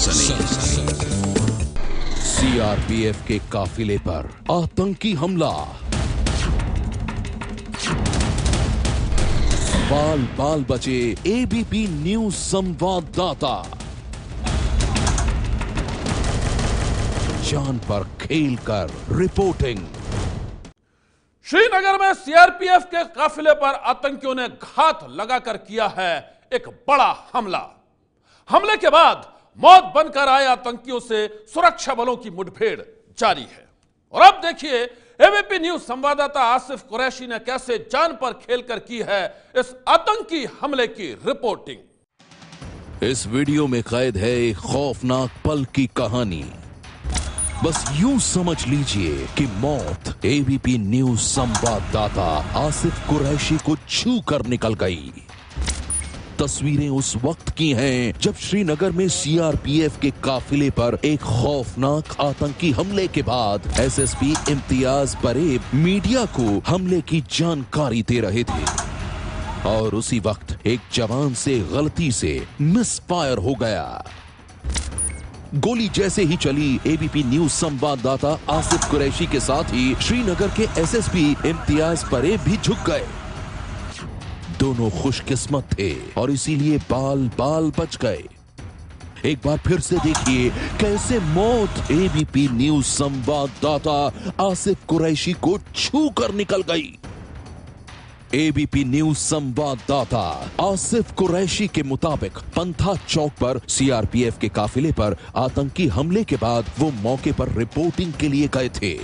सनसनी। सीआरपीएफ के काफिले पर आतंकी हमला। बाल बाल बचे एबीपी न्यूज संवाददाता। जान पर खेलकर रिपोर्टिंग। श्रीनगर में सीआरपीएफ के काफिले पर आतंकियों ने घात लगाकर किया है एक बड़ा हमला। हमले के बाद मौत बनकर आए आतंकियों से सुरक्षा बलों की मुठभेड़ जारी है। और अब देखिए एबीपी न्यूज संवाददाता आसिफ कुरैशी ने कैसे जान पर खेलकर की है इस आतंकी हमले की रिपोर्टिंग। इस वीडियो में कैद है एक खौफनाक पल की कहानी। बस यूं समझ लीजिए कि मौत एबीपी न्यूज संवाददाता आसिफ कुरैशी को छू कर निकल गई। तस्वीरें उस वक्त की हैं जब श्रीनगर में सीआरपीएफ के काफिले पर एक खौफनाक आतंकी हमले के बाद एसएसपी इम्तियाज परेब मीडिया को हमले की जानकारी दे रहे थे और उसी वक्त एक जवान से गलती से मिसफायर हो गया। गोली जैसे ही चली एबीपी न्यूज संवाददाता आसिफ कुरैशी के साथ ही श्रीनगर के एसएसपी इम्तियाज परेब भी झुक गए। दोनों खुशकिस्मत थे और इसीलिए बाल बाल बच गए। एक बार फिर से देखिए कैसे मौत एबीपी न्यूज संवाददाता आसिफ कुरैशी को छू कर निकल गई। एबीपी न्यूज संवाददाता आसिफ कुरैशी के मुताबिक पंथा चौक पर सीआरपीएफ के काफिले पर आतंकी हमले के बाद वो मौके पर रिपोर्टिंग के लिए गए थे।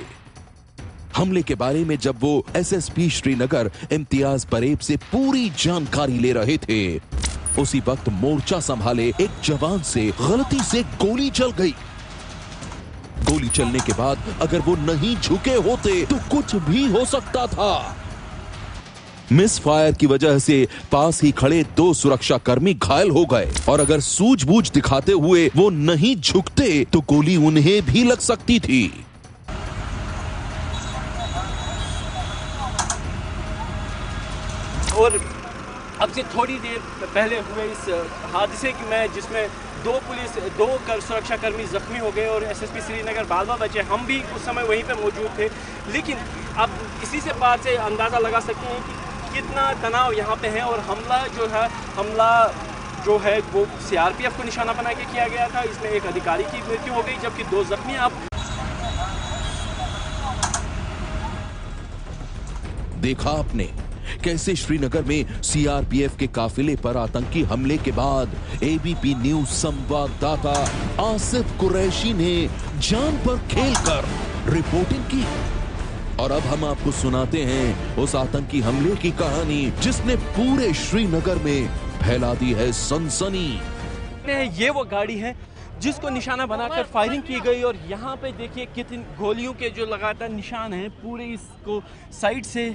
हमले के बारे में जब वो एसएसपी श्रीनगर इम्तियाज परेब से पूरी जानकारी ले रहे थे, उसी वक्त मोर्चा संभाले एक जवान से गलती से गोली चल गई। गोली चलने के बाद अगर वो नहीं झुके होते तो कुछ भी हो सकता था। मिस फायर की वजह से पास ही खड़े दो सुरक्षाकर्मी घायल हो गए और अगर सूझबूझ दिखाते हुए वो नहीं झुकते तो गोली उन्हें भी लग सकती थी। और अब से थोड़ी देर पहले हुए इस हादसे की में जिसमें दो सुरक्षाकर्मी जख्मी हो गए और एसएसपी श्रीनगर बाल बाल बचे। हम भी उस समय वहीं पर मौजूद थे, लेकिन अब इसी से बात से अंदाज़ा लगा सकते हैं कि कितना तनाव यहाँ पे है। और हमला जो है वो सीआरपीएफ को निशाना बना के किया गया था। इसमें एक अधिकारी की मृत्यु हो गई जबकि 2 जख्मी। आप देखा आपने कैसे श्रीनगर में सीआरपीएफ के काफिले पर आतंकी हमले के बाद एबीपी न्यूज संवाददाता आसिफ कुरैशी ने जान पर खेलकर रिपोर्टिंग की। और अब हम आपको सुनाते हैं उस आतंकी हमले की कहानी जिसने पूरे श्रीनगर में फैला दी है सनसनी। ये वो गाड़ी है जिसको निशाना बनाकर फायरिंग की गई और यहाँ पे देखिए कितनी गोलियों के जो लगातार निशान हैं। पूरे इसको साइड से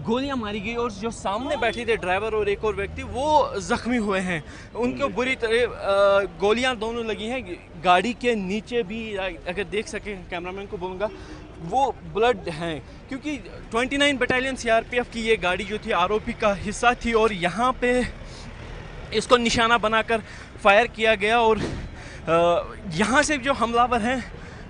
गोलियां मारी गई और जो सामने बैठे थे ड्राइवर और एक और व्यक्ति वो जख्मी हुए हैं। उनको बुरी तरह गोलियां दोनों लगी हैं। गाड़ी के नीचे भी अगर देख सकें कैमरामैन को बोलूँगा वो ब्लड हैं, क्योंकि 29 बटालियन सीआरपीएफ की ये गाड़ी जो थी आरओपी का हिस्सा थी और यहाँ पे इसको निशाना बनाकर फायर किया गया। और यहाँ से जो हमलावर हैं,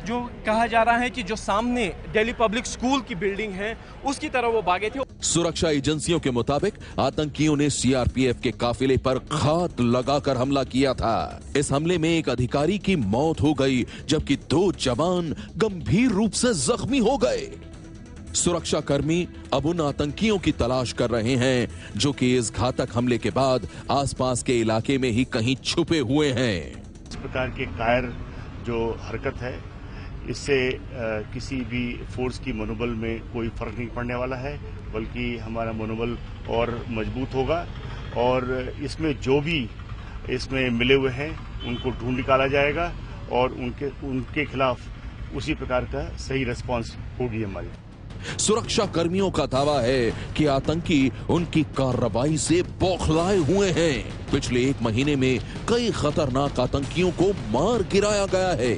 जो कहा जा रहा है कि जो सामने दिल्ली पब्लिक स्कूल की बिल्डिंग है उसकी तरफ वो भागे थे। सुरक्षा एजेंसियों के मुताबिक आतंकियों ने सीआरपीएफ के काफिले पर घात लगाकर हमला किया था। इस हमले में एक अधिकारी की मौत हो गई जबकि 2 जवान गंभीर रूप से जख्मी हो गए। सुरक्षाकर्मी अब उन आतंकियों की तलाश कर रहे हैं जो कि इस घातक हमले के बाद आसपास के इलाके में ही कहीं छुपे हुए हैं। इस प्रकार के कायर जो हरकत है, इससे किसी भी फोर्स की मनोबल में कोई फर्क नहीं पड़ने वाला है, बल्कि हमारा मनोबल और मजबूत होगा। और इसमें जो भी इसमें मिले हुए हैं उनको ढूंढ निकाला जाएगा और उनके खिलाफ उसी प्रकार का सही रिस्पांस होगी हमारी। सुरक्षा कर्मियों का दावा है कि आतंकी उनकी कार्रवाई से बौखलाए हुए हैं। पिछले 1 महीने में कई खतरनाक आतंकियों को मार गिराया गया है।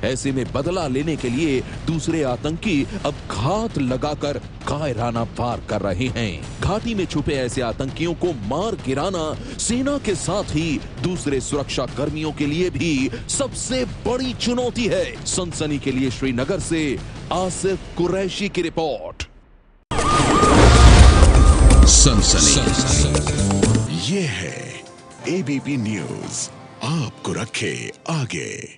ऐसे में बदला लेने के लिए दूसरे आतंकी अब घात लगाकर कायराना वार कर रहे हैं। घाटी में छुपे ऐसे आतंकियों को मार गिराना सेना के साथ ही दूसरे सुरक्षा कर्मियों के लिए भी सबसे बड़ी चुनौती है। सनसनी के लिए श्रीनगर से आसिफ कुरैशी की रिपोर्ट। सनसनी ये है एबीपी न्यूज, आपको रखे आगे।